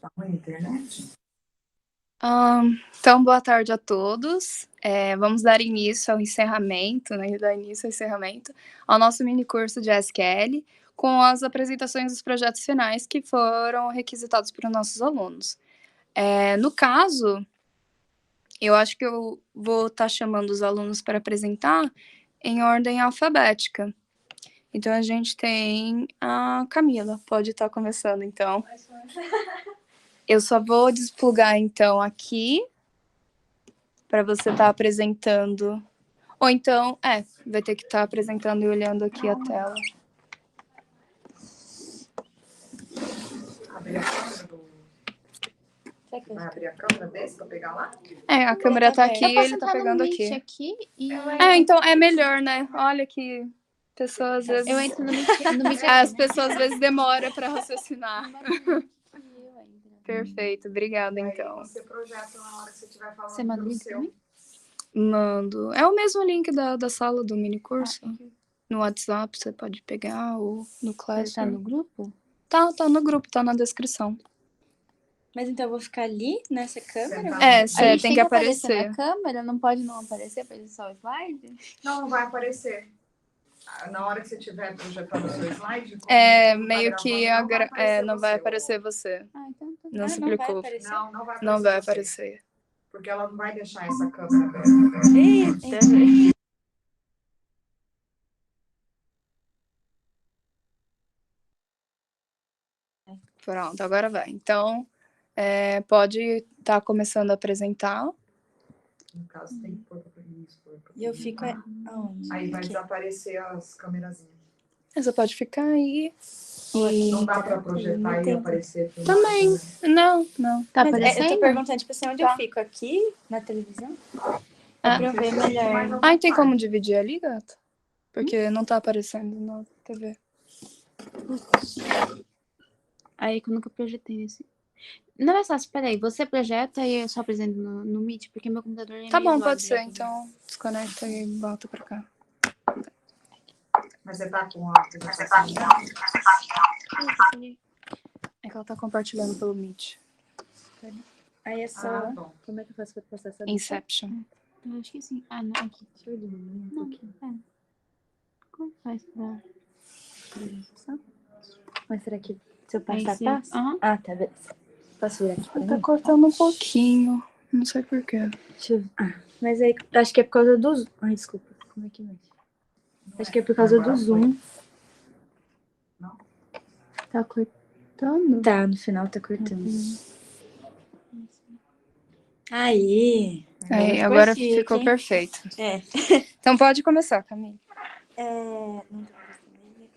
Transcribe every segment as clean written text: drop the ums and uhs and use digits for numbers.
Tá ruim a internet? Então, boa tarde a todos. Vamos dar início ao encerramento, né? Ao nosso mini curso de SQL, com as apresentações dos projetos finais que foram requisitados para os nossos alunos. No caso, eu acho que eu vou estar chamando os alunos para apresentar em ordem alfabética. Então, a gente tem a Camila, pode estar começando, então. Eu só vou desplugar, então, aqui, para você estar apresentando. Ou então, vai ter que estar apresentando e olhando aqui a tela. Vai abrir a câmera desse para pegar lá? A câmera tá aqui e ele tá pegando aqui. Então é melhor, né? Olha que pessoas às vezes... Eu entro no Meet As pessoas às vezes demoram para raciocinar. Perfeito, obrigada, então. Você projeta na hora que você estiver falando. Você manda o link também? Mando. É o mesmo link da sala do mini curso. No WhatsApp você pode pegar ou no Classroom. Tá no grupo? Tá no grupo, tá na descrição. Mas então eu vou ficar ali, nessa câmera? Você tem que aparecer. Na câmera, não pode não aparecer, aparecer só o slide? Não vai aparecer. Na hora que você estiver projetando o seu slide... meio que não vai aparecer você. Então tá. Não se preocupe. Não vai aparecer. Porque ela não vai deixar essa câmera aberta. Eita! Pronto, agora vai. Então, pode estar começando a apresentar. No caso, tem que pôr para isso. E eu fico aonde? Aí vai desaparecer as câmerazinhas. Você pode ficar aí. Não dá para projetar e aparecer. Também. Não. Tá Mas aparecendo? eu tô perguntando, tipo assim, onde eu fico? Aqui, na televisão? Pra eu ver melhor. Tem como dividir ali, gato? Porque não tá aparecendo na TV. Aí que eu nunca projetei nesse. Não é fácil, peraí, você projeta e eu só apresento no Meet, porque meu computador é Tá meio bom, zoado, pode ser. né? Então, desconecta e volta pra cá. Mas você tá com a apresentação? É que ela tá compartilhando pelo Meet. Aí é só... Bom. Como é que eu faço pra passar essa Inception. Eu acho que sim. Não, aqui. Deixa eu diminuir um pouquinho. Como faz pra... Mas será que se eu Aí passar, sim. passa? Aham. Ah, tá, beleza. Posso virar aqui pra Tá mim? cortando um pouquinho. Não sei porquê. Deixa eu ver. Mas aí, acho que é por causa do zoom. Ai, desculpa. Como é que mexe? Acho que é por causa do zoom. Não? Tá cortando? Tá, no final tá cortando. Aí. Agora chique, ficou hein? perfeito. É. Então pode começar, Camila.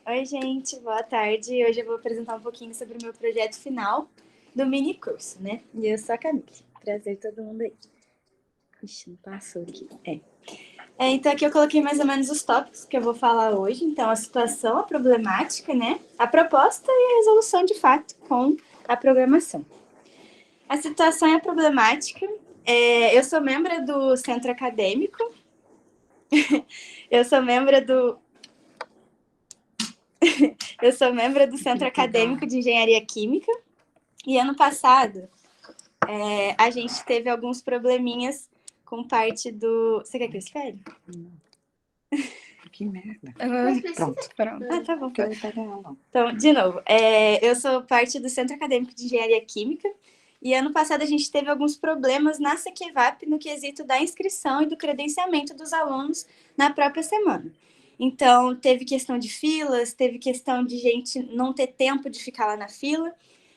Oi, gente, boa tarde. Hoje eu vou apresentar um pouquinho sobre o meu projeto final do mini curso, né? E eu sou a Camila. Prazer todo mundo aí. Ixi, não passou aqui. Então aqui eu coloquei mais ou menos os tópicos que eu vou falar hoje. Então, a situação, a problemática, né? A proposta e a resolução de fato com a programação. A situação e a problemática. Eu sou membro do centro acadêmico. Eu sou membro do Centro Acadêmico de Engenharia Química. E ano passado, a gente teve alguns probleminhas com parte do... Você quer que eu espere? Que merda. Pronto. Tá bom. Quero pegar ela. Então, de novo, eu sou parte do Centro Acadêmico de Engenharia Química. E ano passado a gente teve alguns problemas na CQVAP no quesito da inscrição e do credenciamento dos alunos na própria semana. Então, teve questão de filas, teve questão de gente não ter tempo de ficar lá na fila.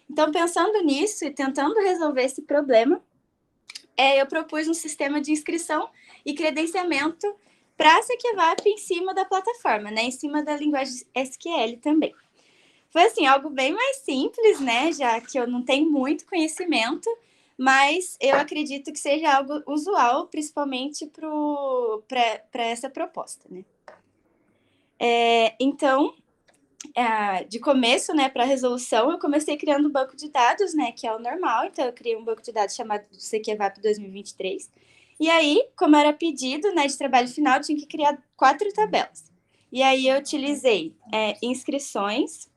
Então, pensando nisso e tentando resolver esse problema, eu propus um sistema de inscrição e credenciamento para a CQVAP em cima da plataforma, né? Em cima da linguagem SQL também. Foi assim, algo bem mais simples, né? Já que eu não tenho muito conhecimento, mas eu acredito que seja algo usual, principalmente para essa proposta, né? Então, de começo, né, para a resolução, eu comecei criando um banco de dados, né, que é o normal. Então, eu criei um banco de dados chamado CQVAP 2023. E aí, como era pedido, né, de trabalho final, eu tinha que criar 4 tabelas. E aí, eu utilizei inscrições,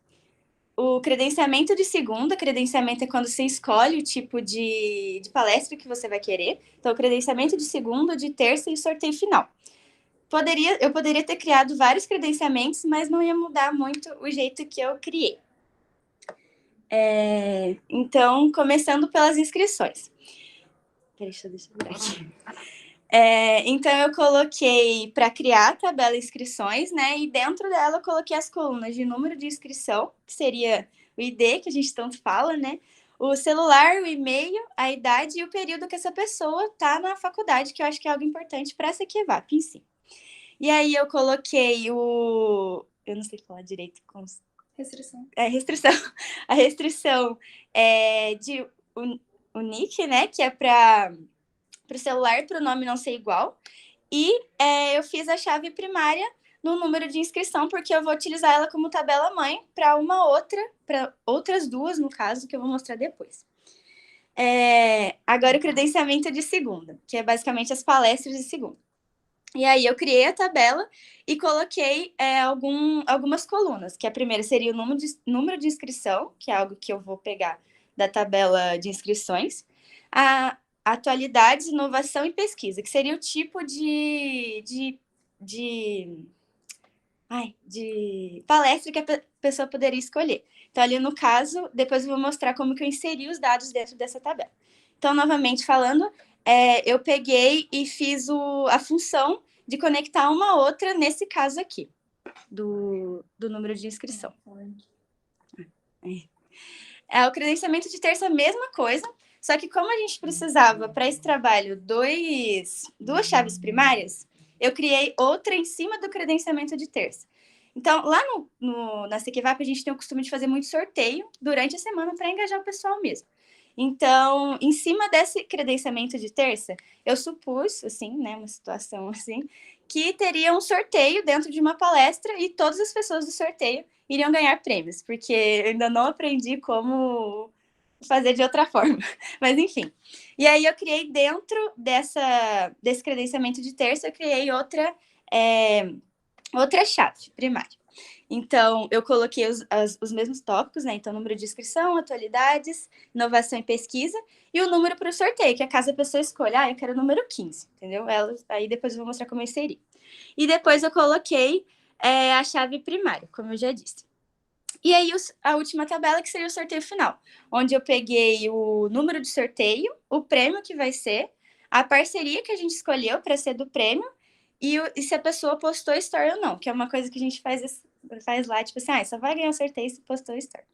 o credenciamento de segunda. Credenciamento é quando você escolhe o tipo de palestra que você vai querer. Então, o credenciamento de segunda, de terça e sorteio final. Eu poderia ter criado vários credenciamentos, mas não ia mudar muito o jeito que eu criei. Então, começando pelas inscrições. Peraí, deixa eu virar aqui. Então, eu coloquei para criar a tabela inscrições, né? E dentro dela eu coloquei as colunas de número de inscrição, que seria o ID, que a gente tanto fala, né? O celular, o e-mail, a idade e o período que essa pessoa está na faculdade, que eu acho que é algo importante para essa EQVAP em si. E aí eu coloquei eu não sei falar direito com... Restrição. Restrição. A restrição de o nick, né? Que é para o celular, para o nome não ser igual. E eu fiz a chave primária no número de inscrição, porque eu vou utilizar ela como tabela mãe para para outras duas, no caso, que eu vou mostrar depois. Agora o credenciamento de segunda, que é basicamente as palestras de segunda. E aí eu criei a tabela e coloquei algumas colunas, que a primeira seria o número de inscrição, que é algo que eu vou pegar da tabela de inscrições, a atualidades, inovação e pesquisa, que seria o tipo de palestra que a pessoa poderia escolher. Então, ali no caso, depois eu vou mostrar como que eu inseri os dados dentro dessa tabela. Então, novamente falando, eu peguei e fiz a função de conectar uma outra, nesse caso aqui, do número de inscrição. O credenciamento de terça, a mesma coisa, só que como a gente precisava, para esse trabalho, duas chaves primárias, eu criei outra em cima do credenciamento de terça. Então, lá na CQVAP, a gente tem o costume de fazer muito sorteio durante a semana para engajar o pessoal mesmo. Então, em cima desse credenciamento de terça, eu supus, assim, né, uma situação assim, que teria um sorteio dentro de uma palestra e todas as pessoas do sorteio iriam ganhar prêmios, porque eu ainda não aprendi como fazer de outra forma. Mas, enfim. E aí, eu criei dentro desse credenciamento de terça, eu criei outra chave primária. Então, eu coloquei os mesmos tópicos, né? Então, número de inscrição, atualidades, inovação e pesquisa, e o número para o sorteio, que é caso a pessoa escolha, eu quero o número 15, entendeu? Aí depois eu vou mostrar como eu inseri. E depois eu coloquei a chave primária, como eu já disse. E aí, a última tabela, que seria o sorteio final, onde eu peguei o número de sorteio, o prêmio que vai ser, a parceria que a gente escolheu para ser do prêmio, e se a pessoa postou story ou não, que é uma coisa que a gente faz lá, tipo assim, só vai ganhar o sorteio se postou story.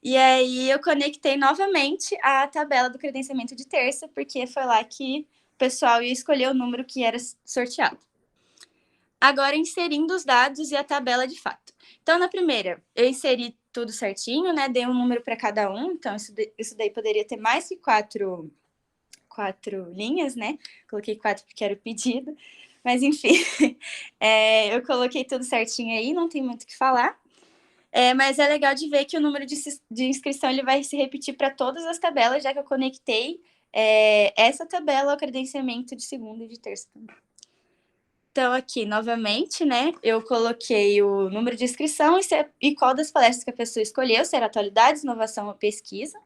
E aí eu conectei novamente a tabela do credenciamento de terça, porque foi lá que o pessoal ia escolher o número que era sorteado. Agora, inserindo os dados e a tabela de fato. Então, na primeira, eu inseri tudo certinho, né? Dei um número para cada um, então isso daí poderia ter mais que quatro linhas, né? Coloquei 4 porque era o pedido. Mas, enfim, eu coloquei tudo certinho aí, não tem muito o que falar. Mas é legal de ver que o número de inscrição ele vai se repetir para todas as tabelas, já que eu conectei essa tabela ao credenciamento de segunda e de terça também. Então, aqui, novamente, né, eu coloquei o número de inscrição e qual das palestras que a pessoa escolheu, se era atualidades, inovação ou pesquisa.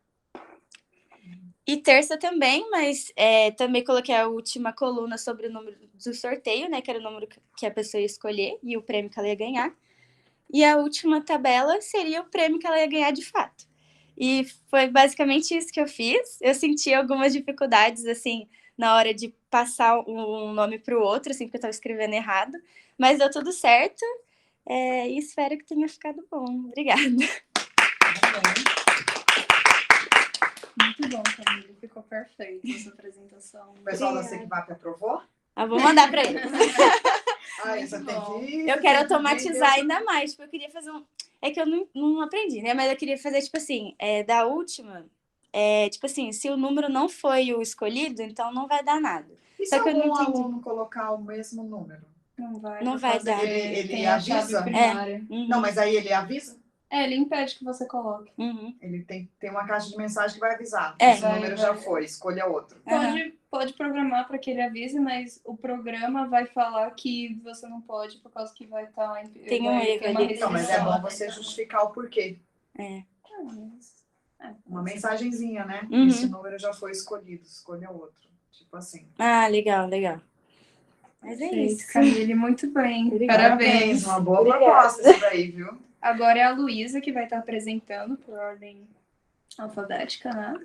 E terça também, mas também coloquei a última coluna sobre o número do sorteio, né? Que era o número que a pessoa ia escolher e o prêmio que ela ia ganhar. E a última tabela seria o prêmio que ela ia ganhar de fato. E foi basicamente isso que eu fiz. Eu senti algumas dificuldades, assim, na hora de passar um nome para o outro, assim, porque eu estava escrevendo errado. Mas deu tudo certo. E espero que tenha ficado bom. Obrigada. Muito bom, Camila. Ficou perfeito essa apresentação. O pessoal da CQVAP aprovou? Vou mandar para eles. Você tem que ir. Eu quero automatizar ainda mais. Tipo, eu queria fazer É que eu não aprendi, né? Mas eu queria fazer, tipo assim, da última... tipo assim, se o número não foi o escolhido, então não vai dar nada. E Só se que eu não algum entendi. aluno colocar o mesmo número? Não vai dar. Ele Tem a chave avisa? primária. Não, mas aí ele avisa? Ele impede que você coloque. Ele tem uma caixa de mensagem que vai avisar. É. Esse número já foi, escolha outro. Pode programar para que ele avise, mas o programa vai falar que você não pode por causa que vai estar... Tem um erro ali. Então, mas é bom você justificar o porquê. Uma mensagenzinha, né? Uhum. Esse número já foi escolhido, escolha outro. Tipo assim. Ah, legal, legal. Mas é Perfeito, isso. Camille, muito bem. Obrigada. Parabéns. Uma boa Obrigada. proposta isso daí, viu? Agora é a Luísa que vai estar apresentando por ordem alfabética, né?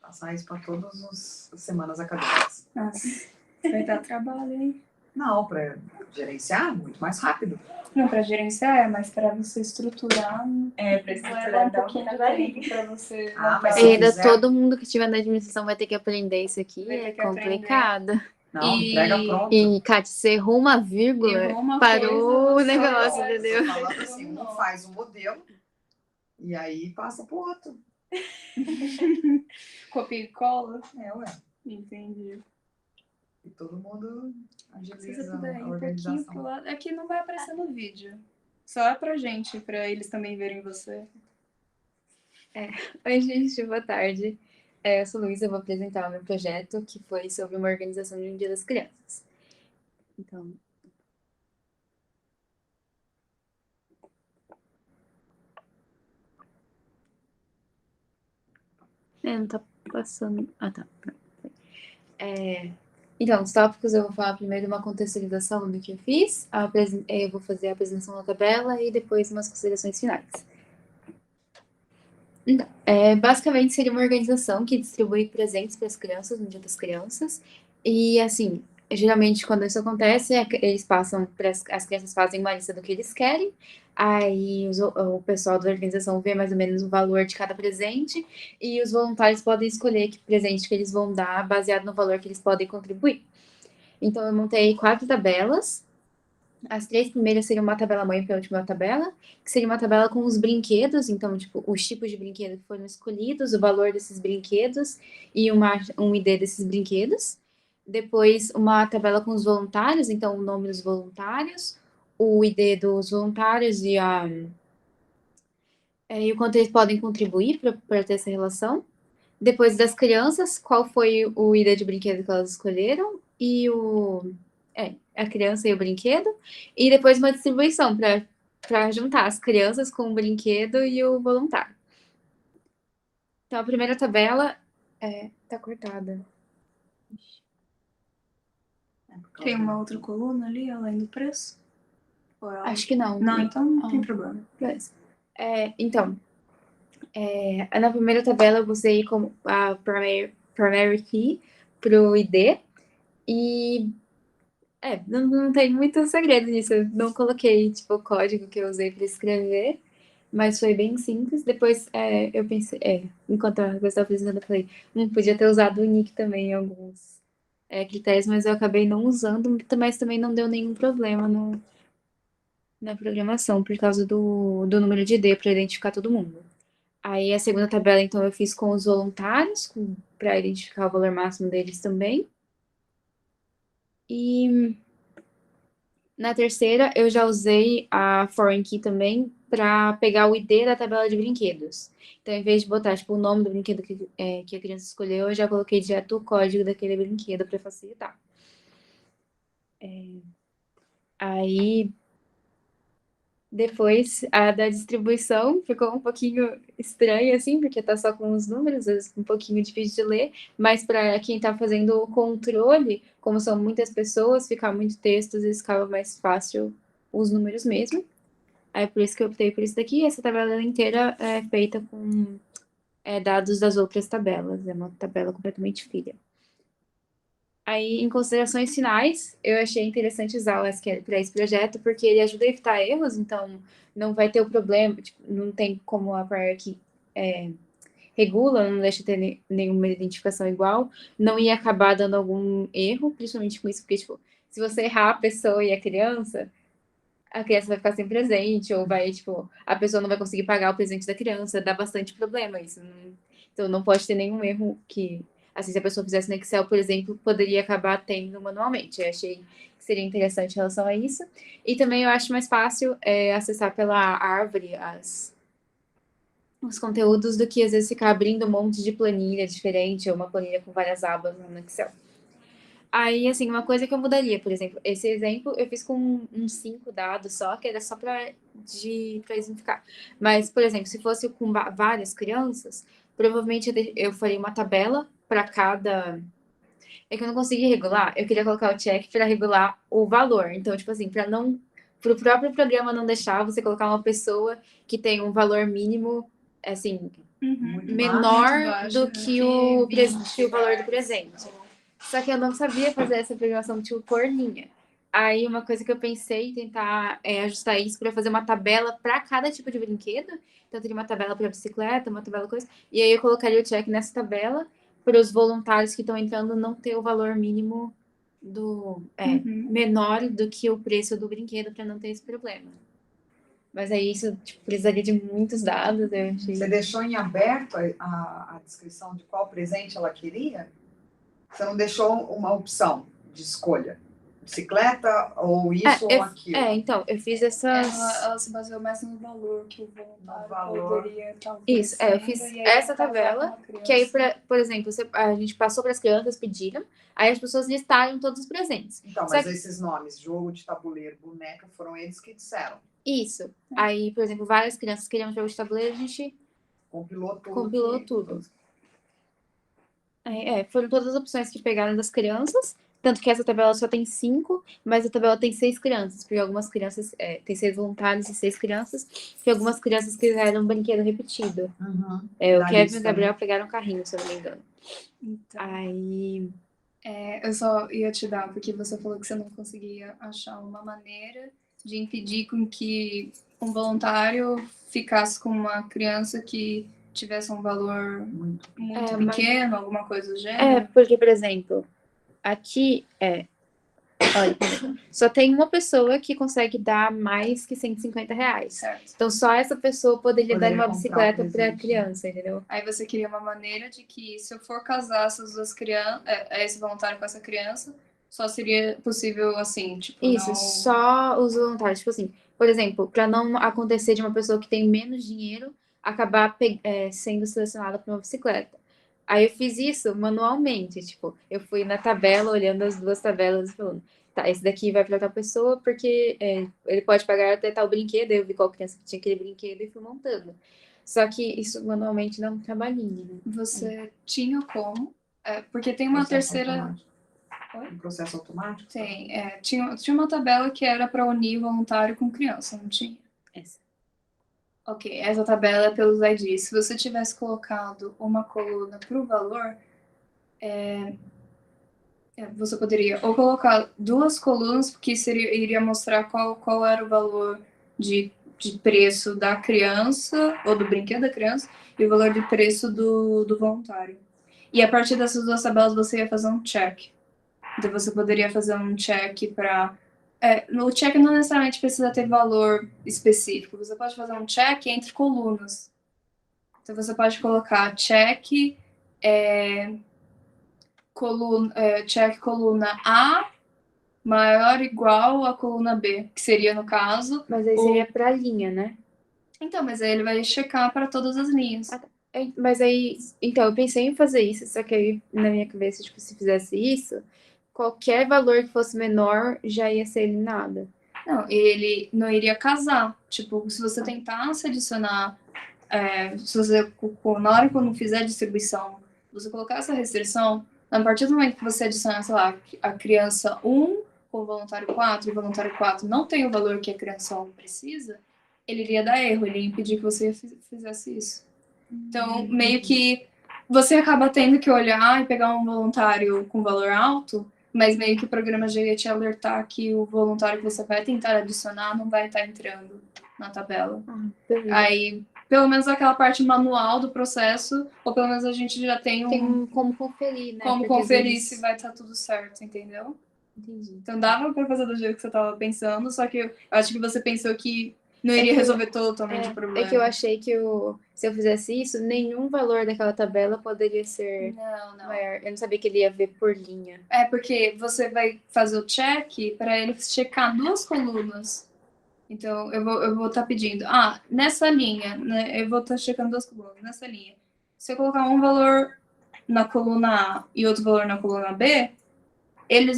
Passar isso para todas as semanas acadêmicas. Nossa, vai dar trabalho, hein? Não, para gerenciar, muito mais rápido. Não, para gerenciar, mas para você estruturar, Pra leva um estruturar dá pouquinho de trabalho. tempo para você Ah, montar. mas E se ainda quiser- todo mundo que estiver na administração vai ter que aprender isso aqui. Vai ter É que aprender. complicado. Não, entrega pronto. E, Kátia, você errou uma vírgula, Errou uma parou coisa, o negócio, só- entendeu? Tô falando assim, um faz um modelo e aí passa pro outro. Copia e cola? Ué. Entendi. E todo mundo Se você agiliza puder ir a um pouquinho pro organização. lado. Aqui não vai aparecer no vídeo. Só é pra gente, pra eles também verem você. Oi, gente, boa tarde. Eu sou Luísa, eu vou apresentar o meu projeto, que foi sobre uma organização de um Dia das Crianças. Então... não tá passando... Ah, tá. Então, os tópicos eu vou falar primeiro uma contextualização do que eu fiz, eu vou fazer a apresentação da tabela e depois umas considerações finais. Então, basicamente seria uma organização que distribui presentes para as crianças no Dia das Crianças. E, assim, geralmente quando isso acontece, eles passam, as crianças fazem uma lista do que eles querem, aí o pessoal da organização vê mais ou menos o valor de cada presente, e os voluntários podem escolher que presente que eles vão dar baseado no valor que eles podem contribuir. Então, eu montei 4 tabelas. As 3 primeiras seriam uma tabela mãe para a última tabela, que seria uma tabela com os brinquedos, então, tipo, os tipos de brinquedo que foram escolhidos, o valor desses brinquedos e um ID desses brinquedos. Depois, uma tabela com os voluntários, então, o nome dos voluntários, o ID dos voluntários e o quanto eles podem contribuir para ter essa relação. Depois das crianças, qual foi o ID de brinquedo que elas escolheram e a criança e o brinquedo. E depois uma distribuição para juntar as crianças com o brinquedo e o voluntário. Então, a primeira tabela tá cortada. Tem uma outra coluna ali, além do preço? Ou é algo- Acho que não. Não, então não tem problema. Beleza. Então, na primeira tabela eu usei como a primary key pro ID. E não tem muito segredo nisso. Eu não coloquei, tipo, o código que eu usei para escrever, mas foi bem simples. Depois, eu pensei, enquanto eu estava apresentando, eu falei, podia ter usado o nick também em alguns critérios, mas eu acabei não usando, mas também não deu nenhum problema na programação, por causa do número de ID para identificar todo mundo. Aí, a segunda tabela, então, eu fiz com os voluntários, para identificar o valor máximo deles também. E na terceira, eu já usei a foreign key também para pegar o ID da tabela de brinquedos. Então, em vez de botar tipo, o nome do brinquedo que a criança escolheu, eu já coloquei direto o código daquele brinquedo para facilitar. Aí, depois, a da distribuição ficou um pouquinho estranha, assim, porque tá só com os números, às vezes um pouquinho difícil de ler, mas para quem tá fazendo o controle, como são muitas pessoas, ficar muito texto, às vezes ficava mais fácil os números mesmo. Aí, por isso que eu optei por isso daqui. Essa tabela inteira é feita com dados das outras tabelas, é uma tabela completamente filha. Aí, em considerações finais, eu achei interessante usar o SQL para esse projeto, porque ele ajuda a evitar erros, então não vai ter o problema, tipo, não tem como a prior que regula, não deixa ter nenhuma identificação igual, não ia acabar dando algum erro, principalmente com isso, porque, tipo, se você errar a pessoa e a criança vai ficar sem presente, ou vai, tipo, a pessoa não vai conseguir pagar o presente da criança, dá bastante problema isso. Então, não pode ter nenhum erro que, assim, se a pessoa fizesse no Excel, por exemplo, poderia acabar tendo manualmente. Eu achei que seria interessante em relação a isso. E também eu acho mais fácil acessar pela árvore os conteúdos do que, às vezes, ficar abrindo um monte de planilha diferente, ou uma planilha com várias abas no Excel. Aí, assim, uma coisa que eu mudaria, por exemplo, esse exemplo eu fiz com uns 5 dados só, que era só para exemplificar. Mas, por exemplo, se fosse com várias crianças, provavelmente eu faria uma tabela para cada. É que eu não consegui regular, eu queria colocar o check para regular o valor. Então, tipo assim, para não. Para o próprio programa não deixar você colocar uma pessoa que tem um valor mínimo, assim, Muito menor Muito baixo, do né? que o, Que 20 que o valor do reais. presente. Só que eu não sabia fazer essa programação, tipo, por linha. Aí, uma coisa que eu pensei em tentar ajustar isso para fazer uma tabela para cada tipo de brinquedo. Então, eu teria uma tabela para bicicleta, uma tabela coisa. E aí, eu colocaria o check nessa tabela para os voluntários que estão entrando não ter o valor mínimo menor do que o preço do brinquedo para não ter esse problema. Mas aí, isso tipo, precisaria de muitos dados. Eu achei... Você deixou em aberto a descrição de qual presente ela queria? Você não deixou uma opção de escolha? Bicicleta ou isso ou aquilo? Então, eu fiz essas... Ela se baseou mais no valor que o voluntário valor. poderia talvez Isso, eu fiz tendo, e aí essa casar tabela, com a criança. que aí, por exemplo, a gente passou para as crianças, pediram, aí as pessoas listaram todos os presentes. Então, Só mas que- esses nomes, jogo de tabuleiro, boneca, foram eles que disseram. Isso. Aí, por exemplo, várias crianças queriam jogo de tabuleiro, a gente Compilou tudo. compilou tudo. Foram todas as opções que pegaram das crianças, tanto que essa tabela só tem 5, mas a tabela tem 6 crianças, porque algumas crianças, tem 6 voluntários e 6 crianças, porque algumas crianças quiseram um brinquedo repetido. Uhum. O Da Kevin e lista, o Gabriel pegaram um carrinho, se eu não me engano. Então, Aí... eu só ia te dar, porque você falou que você não conseguia achar uma maneira de impedir com que um voluntário ficasse com uma criança que tivesse um valor muito pequeno, alguma coisa do gênero. Porque, por exemplo, aqui olha, só tem uma pessoa que consegue dar mais que R$150. Certo. Então, só essa pessoa poderia dar uma comprar bicicleta um para a presente, criança, entendeu? Aí você queria uma maneira de que, se eu for casar essas duas crianças, esse voluntário com essa criança, só seria possível assim, tipo, Isso, não... só os voluntários. Tipo assim, por exemplo, para não acontecer de uma pessoa que tem menos dinheiro acabar sendo selecionada para uma bicicleta. Aí eu fiz isso manualmente, tipo, eu fui na tabela, olhando as duas tabelas e falando, tá, esse daqui vai para tal pessoa porque ele pode pagar até tal brinquedo, eu vi qual criança que tinha aquele brinquedo e fui montando. Só que isso manualmente dá um trabalhinho, né? Você tinha como, porque tem uma terceira... Um processo automático? Tem, tinha uma tabela que era para unir voluntário com criança, não tinha? Essa. Ok, essa tabela é pelos IDs. Se você tivesse colocado uma coluna para o valor, você poderia ou colocar duas colunas, porque iria mostrar qual era o valor de preço da criança, ou do brinquedo da criança, e o valor de preço do voluntário. E a partir dessas duas tabelas você ia fazer um check. Então você poderia fazer um check para... o check não necessariamente precisa ter valor específico. Você pode fazer um check entre colunas. Então você pode colocar check, check coluna A maior ou igual a coluna B, que seria no caso... Mas aí seria para linha, né? Então, mas aí ele vai checar para todas as linhas. Mas aí, então, eu pensei em fazer isso, só que aí na minha cabeça, tipo, se fizesse isso, qualquer valor que fosse menor já ia ser eliminado. Não, ele não iria casar. Tipo, se você tentasse adicionar, se você, na hora que não fizer a distribuição, você colocar essa restrição, a partir do momento que você adicionar, sei lá, a criança 1 com o voluntário 4, e o voluntário 4 não tem o valor que a criança 1 precisa, ele iria dar erro, ele ia impedir que você fizesse isso. Então, meio que você acaba tendo que olhar e pegar um voluntário com valor alto, mas meio que o programa já ia te alertar que o voluntário que você vai tentar adicionar não vai estar entrando na tabela. Aí, pelo menos aquela parte manual do processo, ou pelo menos a gente já tem como conferir, né? como conferir se vai estar tudo certo, entendeu? Entendi. Então dava pra fazer do jeito que você tava pensando, só que eu acho que você pensou que não iria resolver totalmente o problema. É que eu achei que se eu fizesse isso, nenhum valor daquela tabela poderia ser maior. Eu não sabia que ele ia ver por linha. Porque você vai fazer o check para ele checar duas colunas. Então, eu vou estar pedindo, nessa linha, né, eu vou estar checando duas colunas, nessa linha. Se eu colocar um valor na coluna A e outro valor na coluna B, ele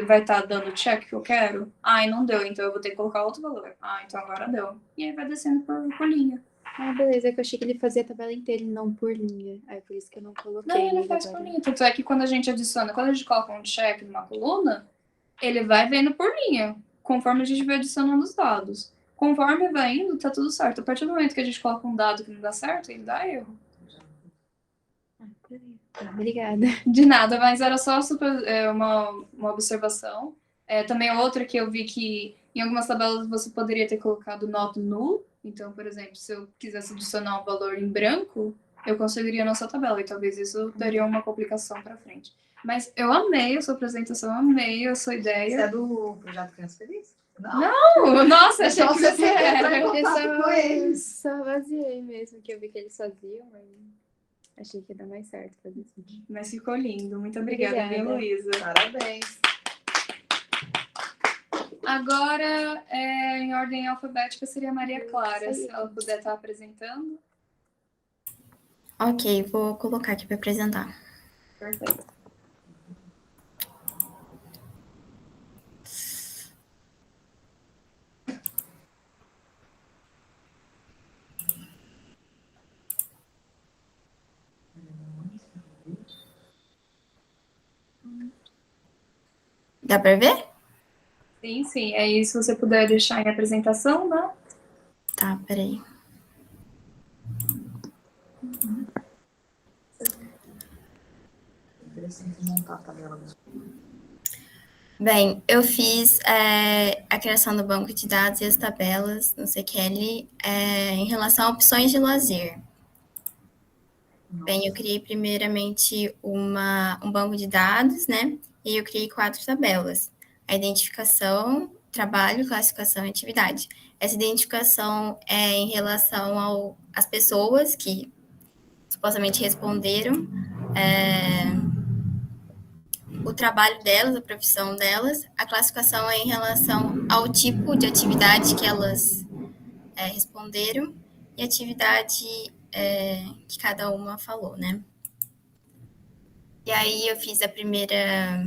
vai estar dando o check que eu quero? Ai, não deu, então eu vou ter que colocar outro valor. Ah, então agora deu. E aí vai descendo por linha. Ah, beleza, é que eu achei que ele fazia a tabela inteira e não por linha. Aí por isso que eu não coloquei. Não, ele faz por linha. Tanto é que quando a gente coloca um check numa coluna, ele vai vendo por linha, conforme a gente vai adicionando os dados. Conforme vai indo, tá tudo certo. A partir do momento que a gente coloca um dado que não dá certo, ele dá erro. Obrigada. De nada, mas era só uma observação. Também outra que eu vi que em algumas tabelas você poderia ter colocado not null. Então, por exemplo, se eu quisesse adicionar um valor em branco, eu conseguiria na sua tabela. E talvez isso daria uma complicação para frente. Mas eu amei a sua apresentação, amei a sua ideia. Você é do Projeto Criança Feliz? Não, nossa, achei Então que você você entrou era. em contato com eles. Só baseei mesmo, que eu vi que eles faziam, mas achei que ia dar mais certo fazer isso. Mas ficou lindo. Muito obrigada, minha Luísa. Parabéns. Agora, em ordem alfabética, seria a Maria Clara, se ela puder estar apresentando. Ok, vou colocar aqui para apresentar. Perfeito. Dá para ver? Sim, sim. Aí, se você puder deixar em apresentação, né? Tá, peraí. Interessante montar a tabela. Bem, eu fiz a criação do banco de dados e as tabelas no CQL em relação a opções de lazer. Bem, eu criei primeiramente um banco de dados, né? E eu criei 4 tabelas. A identificação, trabalho, classificação e atividade. Essa identificação é em relação às pessoas que supostamente responderam, o trabalho delas, a profissão delas. A classificação é em relação ao tipo de atividade que elas responderam e a atividade que cada uma falou, né? E aí eu fiz a primeira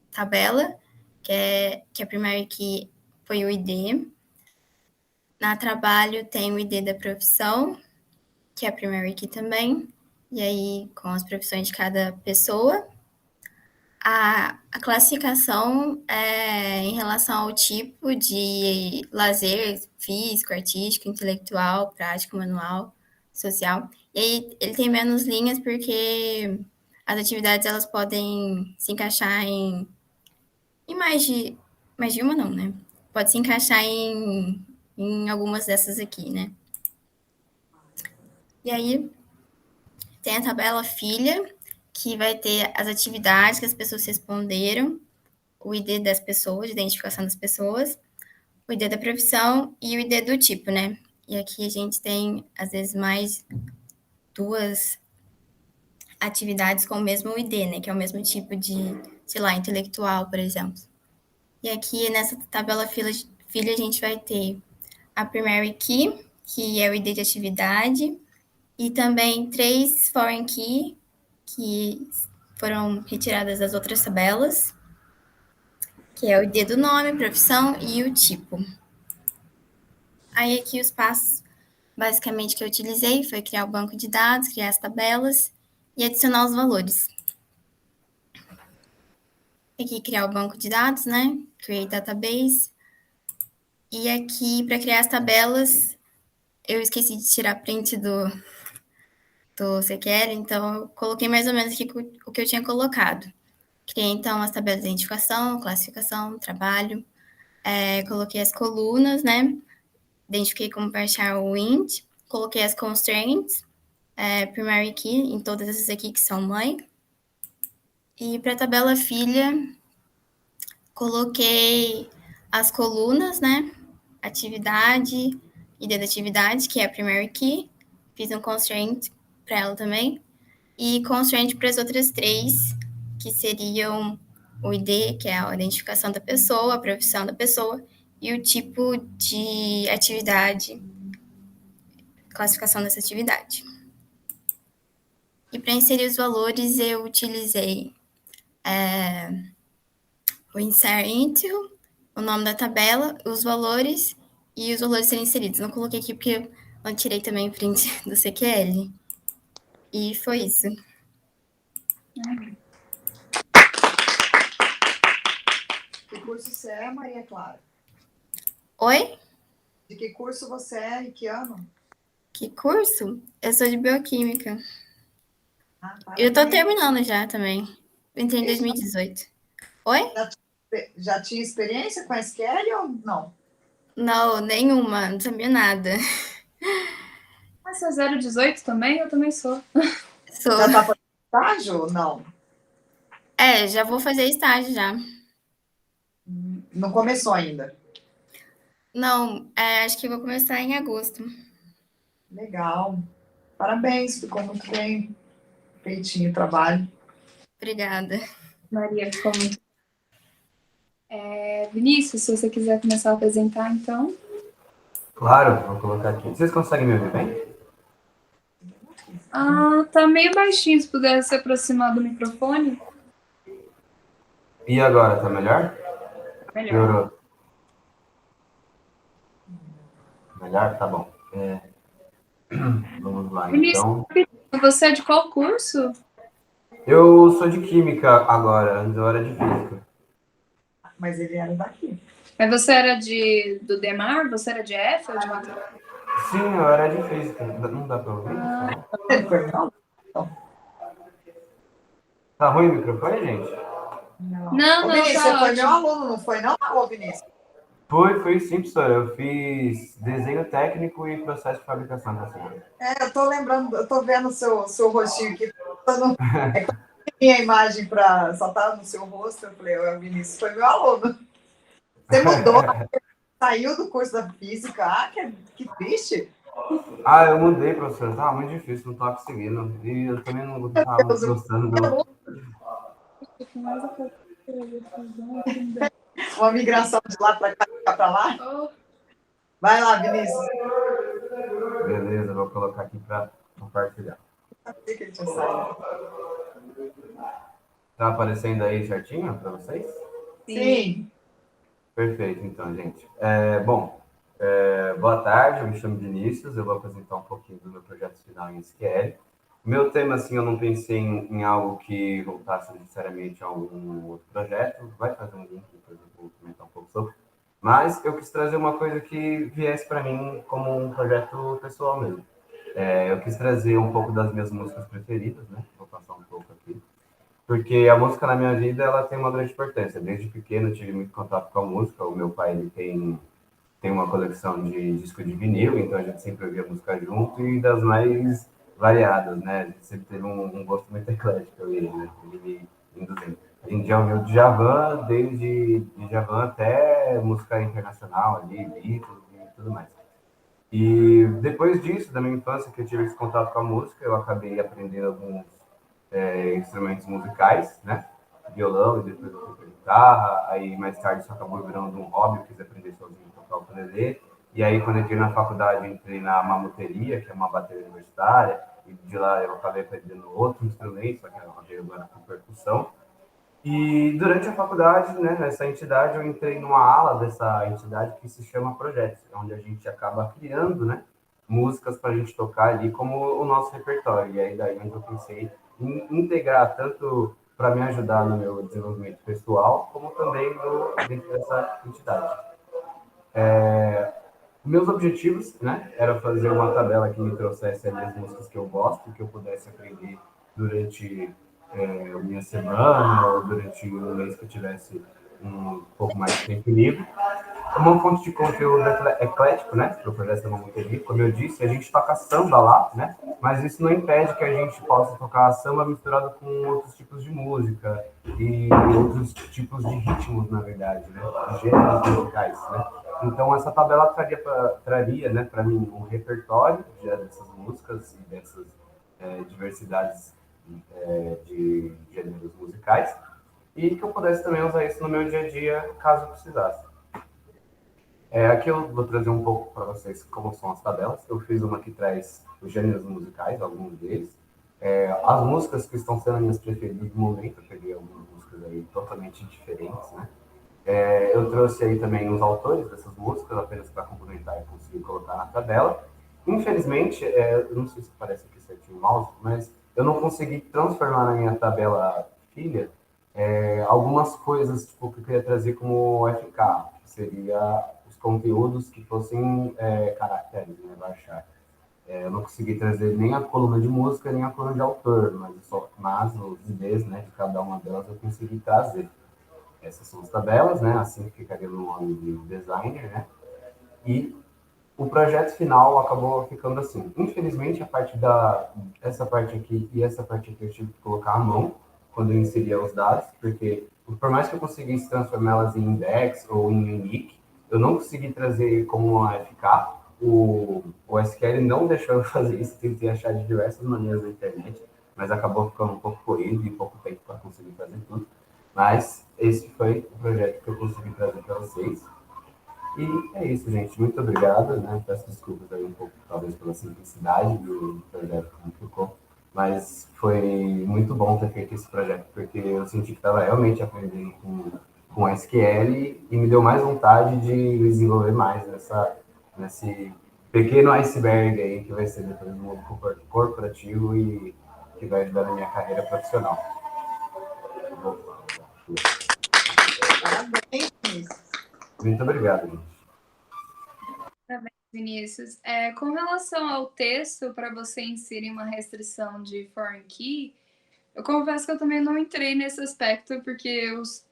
tabela, que a primeira que foi o ID. Na trabalho tem o ID da profissão, que é a primary key também, e aí com as profissões de cada pessoa. A classificação é em relação ao tipo de lazer físico, artístico, intelectual, prático, manual, social. E aí ele tem menos linhas porque as atividades elas podem se encaixar em mais de uma não, né? Pode se encaixar em algumas dessas aqui, né? E aí tem a tabela filha, que vai ter as atividades que as pessoas responderam, o ID das pessoas, de identificação das pessoas, o ID da profissão e o ID do tipo, né? E aqui a gente tem, às vezes, mais 2 atividades com o mesmo ID, né? Que é o mesmo tipo de, sei lá, intelectual, por exemplo. E aqui nessa tabela filha a gente vai ter a primary key, que é o ID de atividade, e também 3 foreign key, que foram retiradas das outras tabelas, que é o ID do nome, profissão e o tipo. Aí aqui os passos, basicamente, que eu utilizei foi criar o banco de dados, criar as tabelas e adicionar os valores. Aqui criar o banco de dados, né? Create database. E aqui, para criar as tabelas, eu esqueci de tirar print do CQL, então eu coloquei mais ou menos aqui o que eu tinha colocado. Criei, então, as tabelas de identificação, classificação, trabalho, coloquei as colunas, né? Identifiquei como partial int, coloquei as constraints, primary key, em todas essas aqui que são mãe. E para a tabela filha, coloquei as colunas, né? Atividade, ID da atividade, que é a primary key. Fiz um constraint para ela também. E constraint para as outras 3, que seriam o ID, que é a identificação da pessoa, a profissão da pessoa, e o tipo de atividade, classificação dessa atividade. E para inserir os valores, eu utilizei o insert into, o nome da tabela, os valores e os valores serem inseridos. Não coloquei aqui porque eu tirei também o print do CQL. E foi isso. Que curso você é, Maria Clara? Oi? De que curso você é e que ano? Que curso? Eu sou de bioquímica. Tá. Eu tô terminando já também. Entrei em 2018. Oi? Já tinha experiência com SQL ou não? Não, nenhuma. Não sabia nada. Ah, você é 018 também? Eu também sou. Sou. Já tá fazendo estágio ou não? Já vou fazer estágio já. Não começou ainda. Não, acho que vou começar em agosto. Legal. Parabéns, ficou muito bem feitinho o trabalho. Obrigada. Maria, ficou muito. Vinícius, se você quiser começar a apresentar, então. Claro, vou colocar aqui. Vocês conseguem me ouvir bem? Ah, tá meio baixinho, se puder se aproximar do microfone. E agora, tá melhor? Melhor. Piorou? Melhor? Tá bom. Vamos lá, Vinícius, então. você é de qual curso? Eu sou de Química agora, antes eu era de Física. Mas ele era daqui. Mas você era do DEMAR? Você era de F ou de matemática? Sim, eu era de Física. Não dá pra ouvir? Ele foi meu aluno? Tá ruim o microfone, gente? Não, Ô, Vinícius, tá você foi ótimo. meu aluno, não foi não, ô, Vinícius? Fui sim, professora. Eu fiz desenho técnico e processo de fabricação da senhora. Eu tô lembrando, eu tô vendo o seu rostinho aqui. É que eu tinha a imagem só tava no seu rosto, eu falei, o Vinícius foi meu aluno. Você mudou, saiu do curso da física, que triste. Eu mudei, professora. Tava muito difícil, não tava conseguindo. E eu também não tava gostando do... Uma migração de lá para cá, para lá. Vai lá, Vinícius. Beleza, vou colocar aqui para compartilhar. Eu sabia que ele tinha saído. Tá aparecendo aí certinho para vocês? Sim. Perfeito, então, gente. Boa tarde, eu me chamo Vinícius, eu vou apresentar um pouquinho do meu projeto final em SQL. O meu tema, assim, eu não pensei em algo que voltasse necessariamente a algum outro projeto, vai fazer um link, depois eu vou comentar um pouco sobre. Mas eu quis trazer uma coisa que viesse para mim como um projeto pessoal mesmo. Eu quis trazer um pouco das minhas músicas preferidas, né? Vou passar um pouco aqui. Porque a música na minha vida, ela tem uma grande importância. Desde pequeno eu tive muito contato com a música. O meu pai, ele tem uma coleção de disco de vinil, então a gente sempre ouvia música junto e das mais variadas, né? A gente sempre teve um gosto muito eclético, eu e ele, né? Ele me induzindo. A gente já ouviu Djavan, desde Djavan até música internacional ali, Beatles e tudo mais. E depois disso, da minha infância, que eu tive esse contato com a música, eu acabei aprendendo alguns instrumentos musicais, né? Violão, e depois eu fui para guitarra, aí mais tarde isso acabou virando um hobby, eu quis aprender sozinho a tocar o ukulele, e aí quando eu entrei na faculdade, eu entrei na mamuteria, que é uma bateria universitária, e de lá eu acabei aprendendo outro instrumento, só que eu veio agora com percussão, e durante a faculdade, né, nessa entidade, eu entrei numa ala dessa entidade que se chama Projetos, onde a gente acaba criando, né, músicas para a gente tocar ali como o nosso repertório. E aí daí onde eu pensei em integrar tanto para me ajudar no meu desenvolvimento pessoal, como também dentro dessa entidade. Meus objetivos, né, era fazer uma tabela que me trouxesse ali as músicas que eu gosto, que eu pudesse aprender durante a minha semana ou durante um mês que eu tivesse um pouco mais de tempo livre. Uma fonte de conteúdo eclético, né, para o projeto da Mamuteria. Como eu disse, a gente toca samba lá, né, mas isso não impede que a gente possa tocar samba misturado com outros tipos de música e outros tipos de ritmos, na verdade, né, gêneros musicais, né. Então, essa tabela traria, né, para mim, um repertório dessas músicas e dessas diversidades de gêneros musicais, e que eu pudesse também usar isso no meu dia a dia, caso precisasse. Aqui eu vou trazer um pouco para vocês como são as tabelas. Eu fiz uma que traz os gêneros musicais, alguns deles. As músicas que estão sendo minhas preferidas no momento, eu peguei algumas músicas músicas aí totalmente diferentes, né? Eu trouxe aí também os autores dessas músicas, apenas para complementar e conseguir colocar na tabela. Infelizmente, eu não sei se parece aqui certinho o mouse, mas eu não consegui transformar na minha tabela filha algumas coisas tipo, que eu queria trazer como FK, que seria os conteúdos que fossem caracteres, né, baixar. Eu não consegui trazer nem a coluna de música, nem a coluna de autor, mas os IDs, né, de cada uma delas eu consegui trazer. Essas são as tabelas, né, assim que ficaria no nome de designer, né, e o projeto final acabou ficando assim. Infelizmente, essa parte aqui e essa parte aqui eu tive que colocar à mão quando eu inseria os dados, porque por mais que eu conseguisse transformá-las em index ou em unique, eu não consegui trazer como uma FK. O SQL não deixou eu fazer isso, tentei achar de diversas maneiras na internet, mas acabou ficando um pouco corrido e pouco tempo para conseguir fazer tudo. Mas esse foi o projeto que eu consegui trazer para vocês. E é isso, gente. Muito obrigado, né? Peço desculpas aí um pouco, talvez, pela simplicidade do projeto como ficou, mas foi muito bom ter feito esse projeto, porque eu senti que estava realmente aprendendo com SQL e me deu mais vontade de desenvolver mais nesse pequeno iceberg aí que vai ser depois do mundo corporativo e que vai ajudar na minha carreira profissional. Parabéns, Vinícius. Muito obrigado, gente. Parabéns, Vinícius. Com relação ao texto, para você inserir uma restrição de foreign key, eu confesso que eu também não entrei nesse aspecto, porque os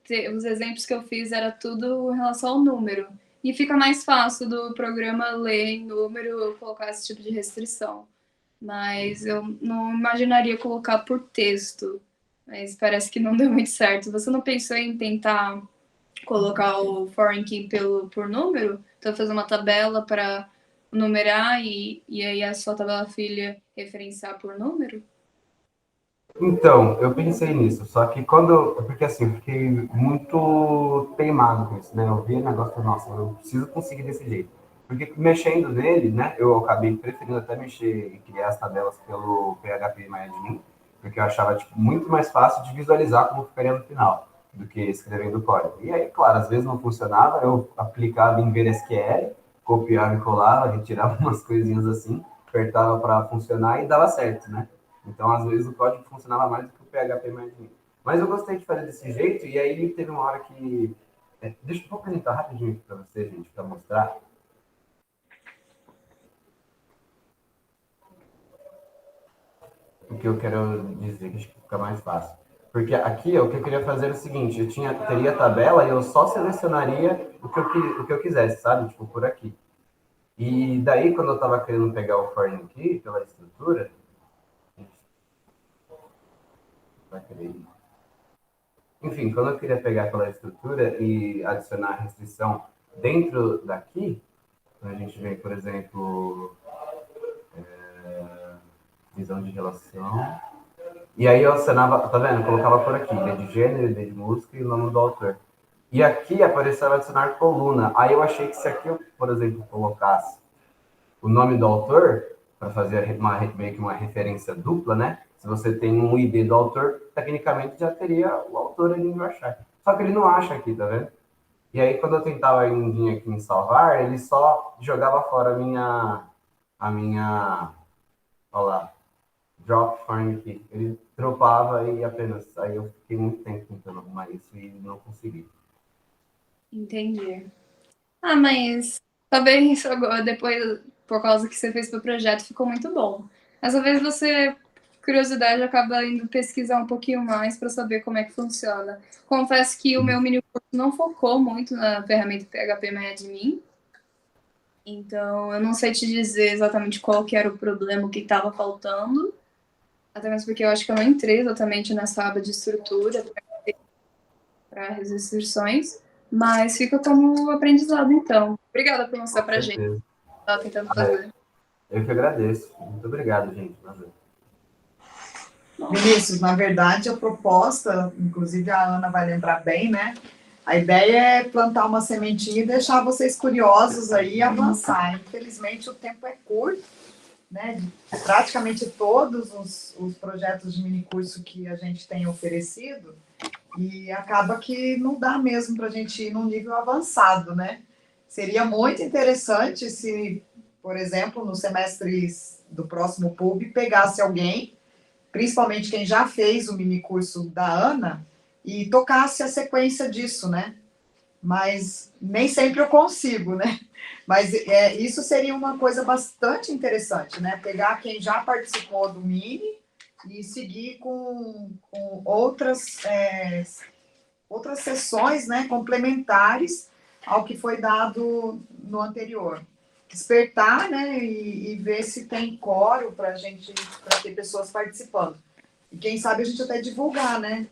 exemplos que eu fiz era tudo em relação ao número. E fica mais fácil do programa ler em número colocar esse tipo de restrição. Mas eu não imaginaria colocar por texto. Mas parece que não deu muito certo. Você não pensou em tentar colocar o foreign key por número? Então, fazer uma tabela para numerar e aí a sua tabela filha referenciar por número? Então, eu pensei nisso, só que porque assim, eu fiquei muito teimado com isso, né? Eu vi o negócio e falei, nossa, eu preciso conseguir desse jeito. Porque mexendo nele, né, eu acabei preferindo até mexer e criar as tabelas pelo PHP MyAdmin, porque eu achava tipo, muito mais fácil de visualizar como ficaria no final, do que escrevendo código. E aí, claro, às vezes não funcionava, eu aplicava em VerSQL, copiava e colava, retirava umas coisinhas assim, apertava para funcionar e dava certo, né? Então, às vezes, o código funcionava mais do que o PHP MyAdmin. Mas eu gostei de fazer desse jeito, e aí teve uma hora que... Deixa eu apresentar rapidinho aqui para vocês, gente, para mostrar. O que eu quero dizer, que acho que fica mais fácil. Porque aqui, o que eu queria fazer é o seguinte, teria a tabela e eu só selecionaria o que eu quisesse, sabe? Tipo, por aqui. E daí, quando eu estava querendo pegar o foreign key pela estrutura... Enfim, quando eu queria pegar aquela estrutura e adicionar a restrição dentro daqui, a gente vem, por exemplo, visão de relação, e aí eu acionava, tá vendo? Eu colocava por aqui, ID de gênero, ID de música e o nome do autor. E aqui apareceu adicionar coluna. Aí eu achei que se aqui eu, por exemplo, colocasse o nome do autor, para fazer meio que uma referência dupla, né? Se você tem um ID do autor, tecnicamente já teria o autor ali no achar. Só que ele não acha aqui, tá vendo? E aí, quando eu tentava vir aqui em salvar, ele só jogava fora a minha, olha lá, drop foreign key. Ele dropava e apenas, aí eu fiquei muito tempo tentando arrumar isso e não consegui. Entendi. Mas talvez agora, depois, por causa que você fez pro projeto, ficou muito bom. Mas às vezes você, curiosidade, acaba indo pesquisar um pouquinho mais para saber como é que funciona. Confesso que o meu mini curso não focou muito na ferramenta PHP MyAdmin. Então, eu não sei te dizer exatamente qual que era o problema, o que estava faltando. Até mesmo porque eu acho que eu não entrei exatamente nessa aba de estrutura para as restrições. Mas fica como aprendizado, então. Obrigada por mostrar pra gente. Estava tentando fazer. Eu que agradeço. Muito obrigado, gente. Prazer. Vinícius, na verdade, a proposta, inclusive a Ana vai lembrar bem, né? A ideia é plantar uma sementinha e deixar vocês curiosos aí e avançar. Infelizmente, o tempo é curto, né? Praticamente todos os projetos de minicurso que a gente tem oferecido, E acaba que não dá mesmo para a gente ir num nível avançado, né? Seria muito interessante se, por exemplo, nos semestres do próximo PUB, pegasse alguém, principalmente quem já fez o minicurso da Ana, e tocasse a sequência disso, né? Mas nem sempre eu consigo, né? Mas isso seria uma coisa bastante interessante, né? Pegar quem já participou do Mini e seguir com outras sessões, né, complementares ao que foi dado no anterior. Despertar, né, e ver se tem coro para ter pessoas participando. E quem sabe a gente até divulgar, né?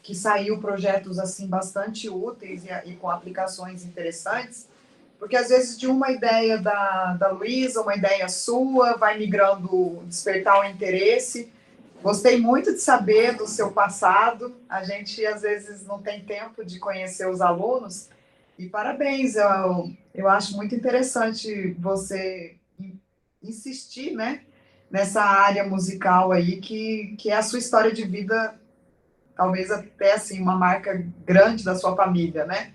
Que saiu projetos assim bastante úteis e com aplicações interessantes, porque às vezes de uma ideia da Luísa, uma ideia sua, vai migrando, despertar o interesse. Gostei muito de saber do seu passado, a gente às vezes não tem tempo de conhecer os alunos, e parabéns, eu acho muito interessante você insistir, né, nessa área musical aí, que é a sua história de vida, talvez até assim, uma marca grande da sua família, né?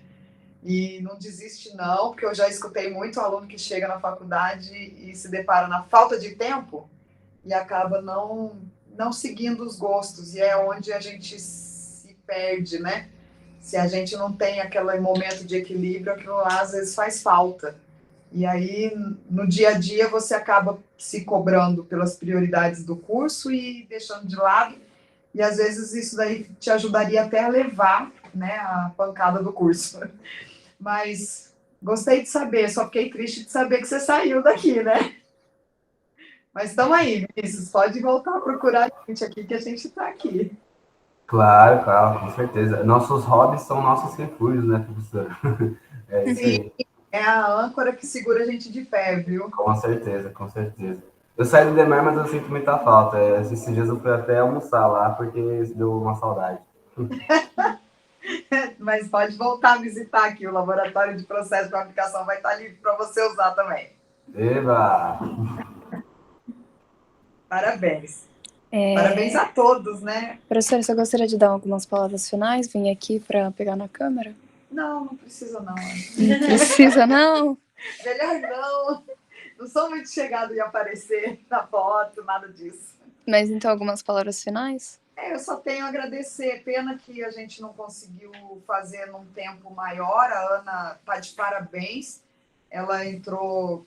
E não desiste não, porque eu já escutei muito aluno que chega na faculdade e se depara na falta de tempo e acaba não seguindo os gostos, e é onde a gente se perde, né? Se a gente não tem aquele momento de equilíbrio, aquilo lá às vezes faz falta. E aí, no dia a dia, você acaba se cobrando pelas prioridades do curso e deixando de lado, e às vezes isso daí te ajudaria até a levar, né, a pancada do curso. Mas gostei de saber, só fiquei triste de saber que você saiu daqui, né? Mas estamos aí, Vinícius, pode voltar a procurar a gente aqui, que a gente está aqui. Claro, claro, com certeza. Nossos hobbies são nossos refúgios, né, professor? É isso aí. É a âncora que segura a gente de pé, viu? Com certeza, com certeza. Eu saí do Demar, mas eu sinto muita falta. Esses dias eu fui até almoçar lá, porque deu uma saudade. Mas pode voltar a visitar aqui, o laboratório de processo de aplicação vai estar livre para você usar também. Eba! Parabéns. Parabéns a todos, né? Professora, você gostaria de dar algumas palavras finais? Vim aqui para pegar na câmera? Não precisa não. Não precisa, não? Melhor não. Não sou muito chegado em aparecer na foto, nada disso. Mas então algumas palavras finais? Eu só tenho a agradecer. Pena que a gente não conseguiu fazer num tempo maior. A Ana está de parabéns. Ela entrou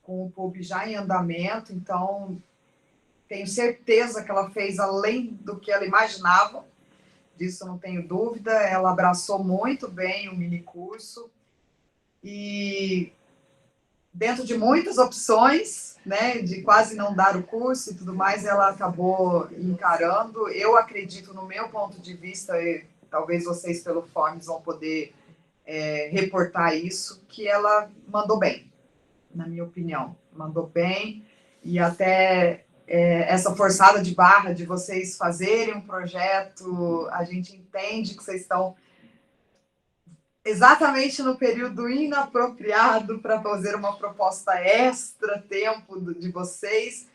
com o PUB já em andamento, então tenho certeza que ela fez além do que ela imaginava. Disso não tenho dúvida. Ela abraçou muito bem o minicurso e dentro de muitas opções, né, de quase não dar o curso e tudo mais, ela acabou encarando. Eu acredito, no meu ponto de vista, e talvez vocês pelo Forms vão poder reportar isso, que ela mandou bem, na minha opinião. Mandou bem, e até essa forçada de barra de vocês fazerem um projeto, a gente entende que vocês estão exatamente no período inapropriado para fazer uma proposta extra tempo de vocês,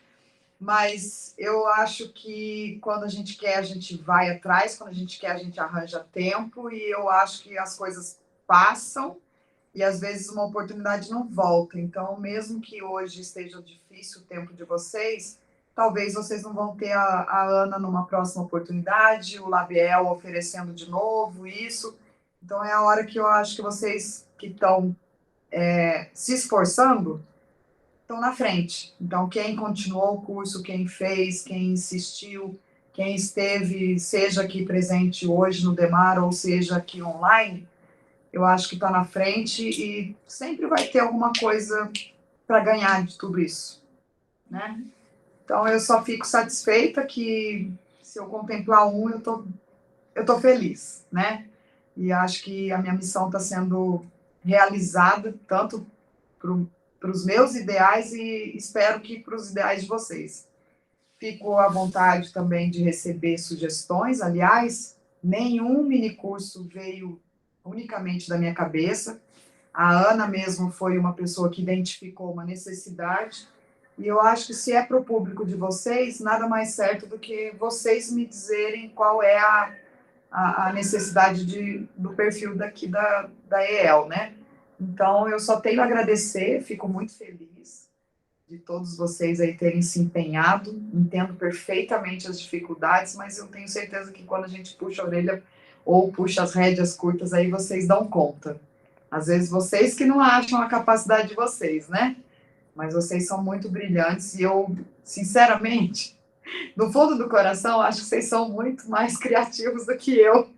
mas eu acho que quando a gente quer, a gente vai atrás, quando a gente quer, a gente arranja tempo, e eu acho que as coisas passam e às vezes uma oportunidade não volta. Então, mesmo que hoje esteja difícil o tempo de vocês, talvez vocês não vão ter a Ana numa próxima oportunidade, o Labiel oferecendo de novo isso. Então, é a hora que eu acho que vocês que estão se esforçando estão na frente. Então, quem continuou o curso, quem fez, quem insistiu, quem esteve, seja aqui presente hoje no Demar, ou seja aqui online, eu acho que está na frente e sempre vai ter alguma coisa para ganhar de tudo isso, né? Então, eu só fico satisfeita que, se eu contemplar eu tô feliz, né? E acho que a minha missão está sendo realizada, tanto para os meus ideais e espero que para os ideais de vocês. Fico à vontade também de receber sugestões. Aliás, nenhum minicurso veio unicamente da minha cabeça. A Ana mesmo foi uma pessoa que identificou uma necessidade. E eu acho que se é para o público de vocês, nada mais certo do que vocês me dizerem qual é a necessidade do perfil daqui da EEL, né? Então, eu só tenho a agradecer, fico muito feliz de todos vocês aí terem se empenhado, entendo perfeitamente as dificuldades, mas eu tenho certeza que quando a gente puxa a orelha ou puxa as rédeas curtas, aí vocês dão conta. Às vezes vocês que não acham a capacidade de vocês, né? Mas vocês são muito brilhantes e eu, sinceramente, no fundo do coração, acho que vocês são muito mais criativos do que eu.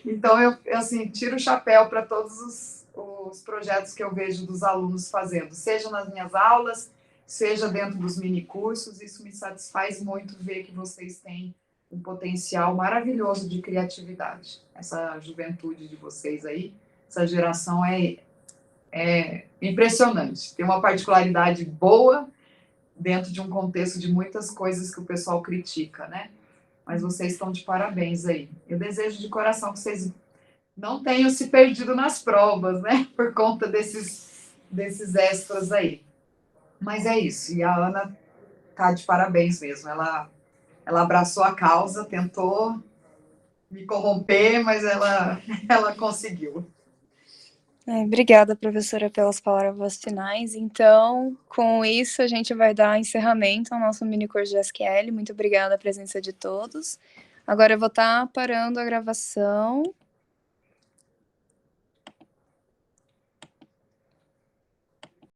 Então, eu assim, tiro o chapéu para todos os projetos que eu vejo dos alunos fazendo, seja nas minhas aulas, seja dentro dos minicursos. Isso me satisfaz muito ver que vocês têm um potencial maravilhoso de criatividade. Essa juventude de vocês aí, essa geração é impressionante. Tem uma particularidade boa dentro de um contexto de muitas coisas que o pessoal critica, né? Mas vocês estão de parabéns aí. Eu desejo de coração que vocês não tenham se perdido nas provas, né? Por conta desses extras aí. Mas é isso. E a Ana tá de parabéns mesmo. Ela abraçou a causa, tentou me corromper, mas ela conseguiu. Obrigada, professora, pelas palavras finais. Então, com isso, a gente vai dar encerramento ao nosso mini curso de SQL. Muito obrigada a presença de todos. Agora eu vou estar parando a gravação